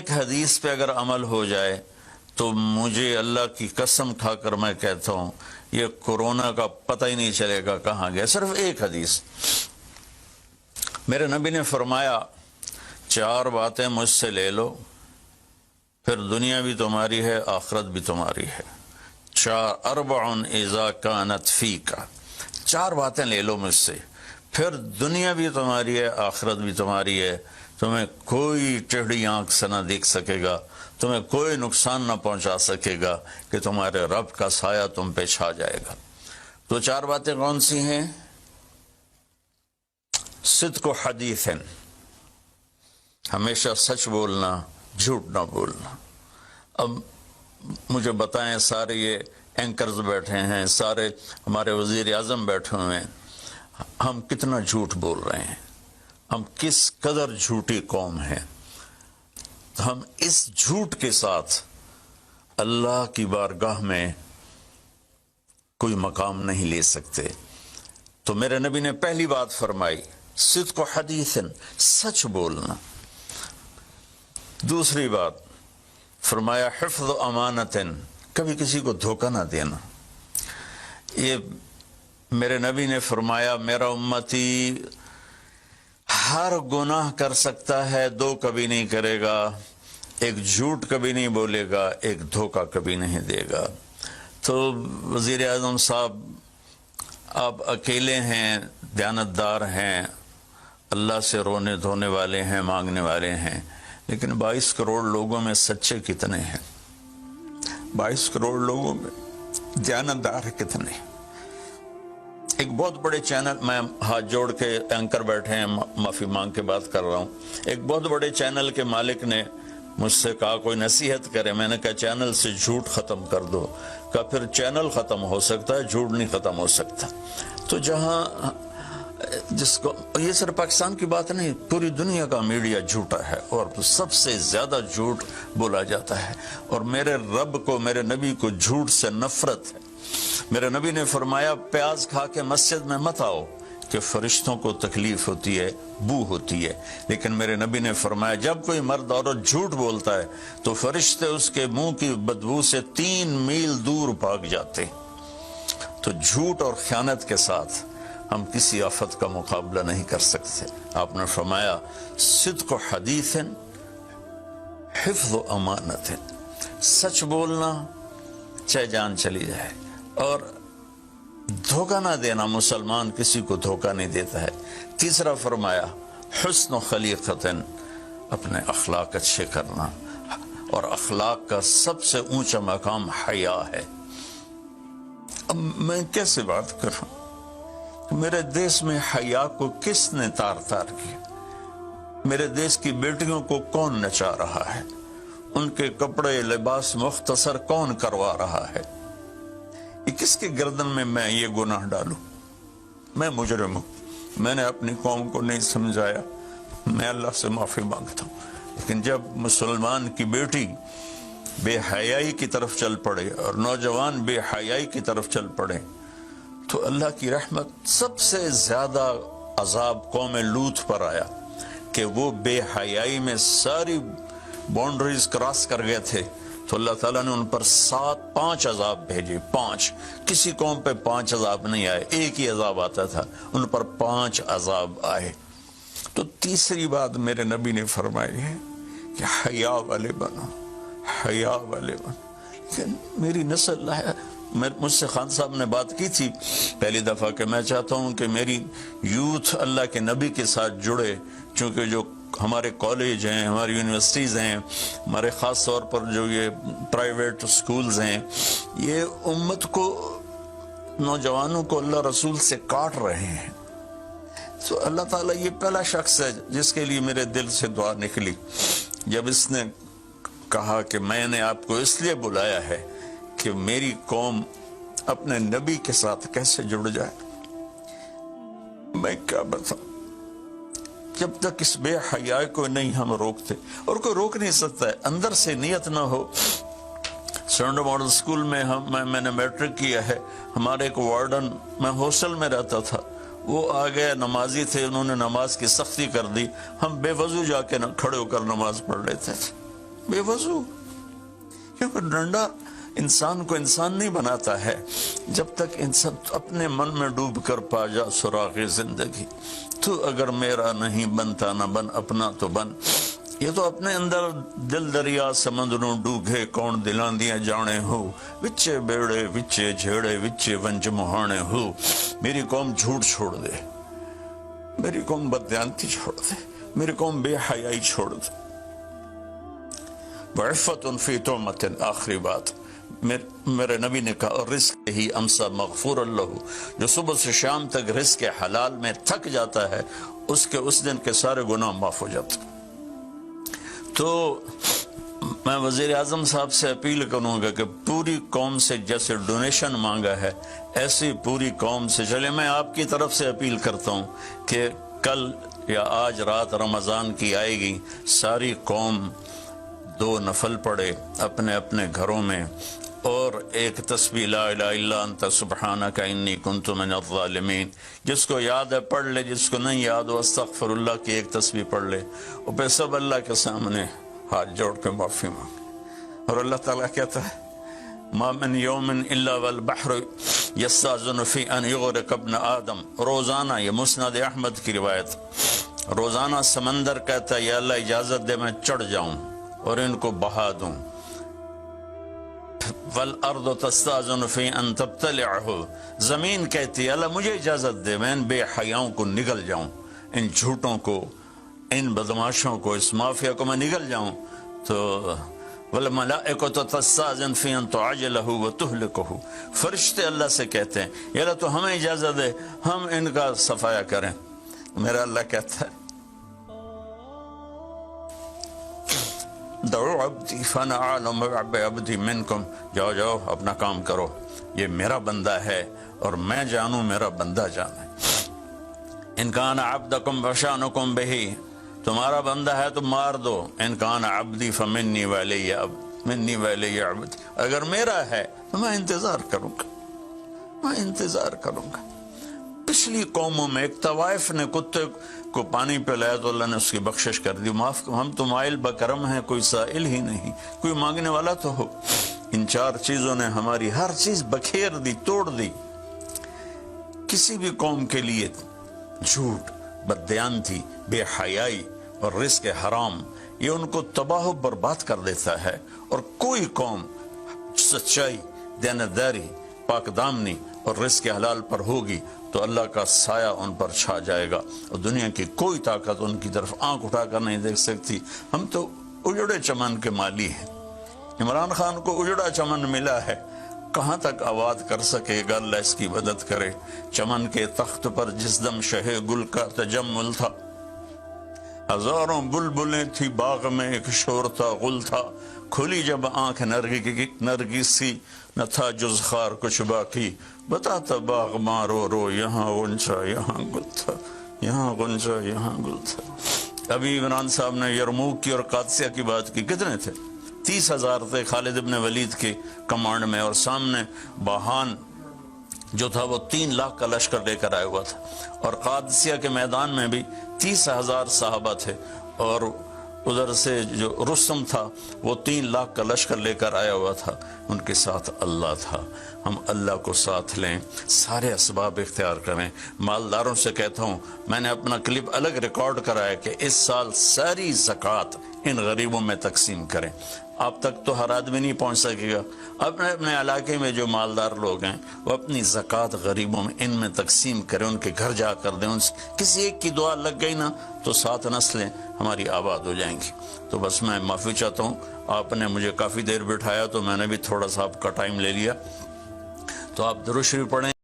ایک حدیث پہ اگر عمل ہو جائے تو مجھے اللہ کی قسم کھا کر میں کہتا ہوں یہ کورونا کا پتہ ہی نہیں چلے گا کہاں گیا. صرف ایک حدیث. میرے نبی نے فرمایا 4 باتیں مجھ سے لے لو پھر دنیا بھی تمہاری ہے آخرت بھی تمہاری ہے. 4 اذا کانت فیک. 4 باتیں لے لو مجھ سے پھر دنیا بھی تمہاری ہے آخرت بھی تمہاری ہے. تمہیں کوئی ٹیڑھی آنکھ سے نہ دیکھ سکے گا, تمہیں کوئی نقصان نہ پہنچا سکے گا کہ تمہارے رب کا سایہ تم پہ چھا جائے گا. تو 4 باتیں کون سی ہیں؟ صدق و حدیث, ہمیشہ سچ بولنا, جھوٹ نہ بولنا. اب مجھے بتائیں, سارے یہ اینکرز بیٹھے ہیں, سارے ہمارے وزیر اعظم بیٹھے ہوئے ہیں, ہم کتنا جھوٹ بول رہے ہیں, ہم کس قدر جھوٹی قوم ہیں. ہم اس جھوٹ کے ساتھ اللہ کی بارگاہ میں کوئی مقام نہیں لے سکتے. تو میرے نبی نے پہلی بات فرمائی صدق و حدیث, سچ بولنا. دوسری بات فرمایا حفظ و امانت, کبھی کسی کو دھوکہ نہ دینا. یہ میرے نبی نے فرمایا میرا امتی ہر گناہ کر سکتا ہے, 2 کبھی نہیں کرے گا, ایک جھوٹ کبھی نہیں بولے گا, ایک دھوکہ کبھی نہیں دے گا. تو وزیر اعظم صاحب آپ اکیلے ہیں, دیانتدار ہیں, اللہ سے رونے دھونے والے ہیں, مانگنے والے ہیں, لیکن 22 کروڑ لوگوں میں سچے کتنے ہیں؟ 22 کروڑ لوگوں میں دیانتدار کتنے ہیں؟ ایک بہت بڑے چینل, میں ہاتھ جوڑ کے اینکر بیٹھے ہیں, معافی مانگ کے بات کر رہا ہوں, ایک بہت بڑے چینل کے مالک نے مجھ سے کہا کوئی نصیحت کرے. میں نے کہا چینل سے جھوٹ ختم کر دو. کہا پھر چینل ختم ہو سکتا ہے, جھوٹ نہیں ختم ہو سکتا. تو جہاں جس کو, یہ صرف پاکستان کی بات نہیں, پوری دنیا کا میڈیا جھوٹا ہے اور سب سے زیادہ جھوٹ بولا جاتا ہے. اور میرے رب کو, میرے نبی کو جھوٹ سے نفرت ہے. میرے نبی نے فرمایا پیاز کھا کے مسجد میں مت آؤ کہ فرشتوں کو تکلیف ہوتی ہے, بو ہوتی ہے. لیکن میرے نبی نے فرمایا جب کوئی مرد عورت جھوٹ بولتا ہے تو فرشتے اس کے منہ کی بدبو سے 3 میل دور بھاگ جاتے. تو جھوٹ اور خیانت کے ساتھ ہم کسی آفت کا مقابلہ نہیں کر سکتے. آپ نے فرمایا صدق و حدیث, حفظ و امانت, سچ بولنا چاہے جان چلی جائے, اور دھوکہ نہ دینا. مسلمان کسی کو دھوکہ نہیں دیتا ہے. تیسرا فرمایا حسن و خلیقت, اپنے اخلاق اچھے کرنا, اور اخلاق کا سب سے اونچا مقام حیا ہے. اب میں کیسے بات کروں؟ میرے دیش میں حیا کو کس نے تار تار کیا؟ میرے دیش کی بیٹیوں کو کون نچا رہا ہے؟ ان کے کپڑے لباس مختصر کون کروا رہا ہے؟ یہ کس کے گردن میں یہ گناہ ڈالوں؟ میں مجرم ہوں, میں نے اپنی قوم کو نہیں سمجھایا, میں اللہ سے معافی مانگتا ہوں. لیکن جب مسلمان کی بیٹی بے حیائی کی طرف چل پڑے اور نوجوان بے حیائی کی طرف چل پڑے تو اللہ کی رحمت. سب سے زیادہ عذاب قوم لوط پر آیا کہ وہ بے حیائی میں ساری باؤنڈریز کراس کر گئے تھے, تو اللہ تعالیٰ نے ان پر 5 عذاب بھیجے. 5, کسی قوم پہ 5 عذاب نہیں آئے, ایک ہی عذاب آتا تھا, ان پر 5 عذاب آئے. تو تیسری بات میرے نبی نے فرمائی ہے کہ حیا والے بنو, حیا والے بنو. کہ میری نسل ہے, مجھ سے خان صاحب نے بات کی تھی پہلی دفعہ کہ میں چاہتا ہوں کہ میری یوتھ اللہ کے نبی کے ساتھ جڑے, چونکہ جو ہمارے کالج ہیں, ہماری یونیورسٹیز ہیں, ہمارے خاص طور پر جو یہ پرائیویٹ سکولز ہیں, یہ امت کو, نوجوانوں کو اللہ رسول سے کاٹ رہے ہیں. تو اللہ تعالیٰ یہ پہلا شخص ہے جس کے لیے میرے دل سے دعا نکلی جب اس نے کہا کہ میں نے آپ کو اس لیے بلایا ہے کہ میری قوم اپنے نبی کے ساتھ کیسے جڑ جائے. میں کیا بتاؤں, جب تک اس بے حیائی کو نہیں ہم روکتے, اور کوئی روک نہیں سکتا ہے, اندر سے نیت نہ ہو. سرنڈر ماڈل سکول میں میں نے میٹرک کیا ہے, ہمارے ایک وارڈن, میں ہاسٹل میں رہتا تھا, وہ آ گئے, نمازی تھے, انہوں نے نماز کی سختی کر دی, ہم بے وضو جا کے کھڑے ہو کر نماز پڑھ لیتے تھے. بے وضو، کیونکہ ڈنڈا انسان کو انسان نہیں بناتا ہے جب تک انسان اپنے من میں ڈوب کر پا جا سراغ زندگی، تو اگر میرا نہیں بنتا نہ بن اپنا تو بن۔ یہ تو اپنے اندر دل دریا سمندروں ڈوگے کون دلان دیا جانے ہو، وچے بیڑے وچے جھیڑے وچے ونج مہانے ہو۔ میری قوم جھوٹ چھوڑ دے، میری قوم بددیانتی چھوڑ دے، میری قوم بے حیائی چھوڑ دے۔ وعفت فی تہمت، آخری بات میرے نبی نے کہا، رزق ہی امسا مغفور اللہ، جو صبح سے شام تک رزق حلال میں تھک جاتا ہے اس کے اس دن کے سارے گناہ معاف ہو جاتے۔ تو میں وزیر اعظم صاحب سے اپیل کروں گا کہ پوری قوم سے جیسے ڈونیشن مانگا ہے ایسی پوری قوم سے چلے۔ میں آپ کی طرف سے اپیل کرتا ہوں کہ کل یا آج رات رمضان کی آئے گی، ساری قوم 2 نفل پڑھے اپنے اپنے گھروں میں، اور ایک تسبیح لا الہ الا انت سبحانک انی کنت من الظالمین، جس کو یاد ہے پڑھ لے، جس کو نہیں یاد ہو استغفر اللہ کی ایک تسبیح پڑھ لے، اور پھر سب اللہ کے سامنے ہاتھ جوڑ کے معافی مانگے۔ اور اللہ تعالیٰ کہتا ہے ما من یوم الا والبحر یستاذن فی ان یغرق ابن آدم، روزانہ، یہ مسند احمد کی روایت، روزانہ سمندر کہتا ہے یا اللہ اجازت دے میں چڑھ جاؤں اور ان کو بہا دوں۔ والارض تستاذن فی ان تبتلعہ، زمین کہتی ہے اللہ مجھے اجازت دے میں ان بے حیاؤں کو نگل جاؤں، ان جھوٹوں کو، ان بدماشوں کو، اس مافیا کو میں نگل جاؤں۔ تو والملائکۃ تستاذن فی ان تعجلہ وتہلکہ، فرشتے اللہ سے کہتے ہیں یا اللہ تو ہمیں اجازت دے ہم ان کا صفایا کریں۔ میرا اللہ کہتا ہے دعو عبدی فانا اعلم بعبدی منکم، جاؤ جاؤ اپنا کام کرو، یہ میرا بندہ ہے اور میں جانوں میرا بندہ جانے۔ ان کان عبدکم فشانکم بہی، تمہارا بندہ ہے تو مار دو، ان کان عبدی فمنی ولی منی ولی عبدی، اگر میرا ہے تو میں انتظار کروں گا، میں انتظار کروں گا۔ پچھلی قوموں میں ایک طوائف نے کتے کو پانی پلایا تو اللہ نے اس کی بخشش کر دی، معاف، ہم تو مائل بکرم ہیں، کوئی سائل ہی نہیں، کوئی مانگنے والا تو ہو۔ ان 4 چیزوں نے ہماری ہر چیز بکھیر دی، توڑ دی۔ کسی بھی قوم کے لیے جھوٹ، بددیانتی، بے حیائی اور رزق حرام یہ ان کو تباہ و برباد کر دیتا ہے، اور کوئی قوم سچائی، دیانتداری، پاک دامنی اور رزق حلال پر ہوگی تو اللہ کا سایہ ان پر چھا جائے گا، اور دنیا کی کوئی طاقت ان کی طرف آنکھ اٹھا کر نہیں دیکھ سکتی۔ ہم تو اجڑے چمن کے مالی ہیں، عمران خان کو اجڑا چمن ملا ہے، کہاں تک آباد کر سکے گا، اللہ اس کی مدد کرے۔ چمن کے تخت پر جس دم شہ گل کا تجمل تھا، ہزاروں بلبلیں تھی باغ میں، ایک شور تھا، غل تھا، کھلی جب آنکھ نرگسی نہ تھا جز خار کچھ باقی، بتاتا باغ مارو رو، یہاں غنچہ یہاں گل تھا، یہاں غنچہ یہاں گل تھا۔ ابھی عمران صاحب نے یرموک کی اور قادسیہ کی بات کی، کتنے تھے؟ 30,000 تھے خالد ابن ولید کے کمانڈ میں، اور سامنے باہان جو تھا وہ 3 لاکھ کا لشکر لے کر آیا ہوا تھا، اور قادسیہ کے میدان میں بھی 30,000 صحابہ تھے، اور ادھر سے جو رستم تھا وہ 3 لاکھ کا لشکر لے کر آیا ہوا تھا، ان کے ساتھ اللہ تھا۔ ہم اللہ کو ساتھ لیں، سارے اسباب اختیار کریں۔ مالداروں سے کہتا ہوں، میں نے اپنا کلپ الگ ریکارڈ کرایا کہ اس سال ساری زکوٰۃ ان غریبوں میں تقسیم کریں۔ آپ تک تو ہر آدمی نہیں پہنچ سکے گا، اپنے اپنے علاقے میں جو مالدار لوگ ہیں وہ اپنی زکوٰۃ غریبوں میں ان میں تقسیم کریں، ان کے گھر جا کر دیں۔ کسی ایک کی دعا لگ گئی نا تو 7 نسلیں ہماری آباد ہو جائیں گی۔ تو بس میں معافی چاہتا ہوں، آپ نے مجھے کافی دیر بٹھایا تو میں نے بھی تھوڑا سا آپ کا ٹائم لے لیا، تو آپ درود شریف پڑھیں۔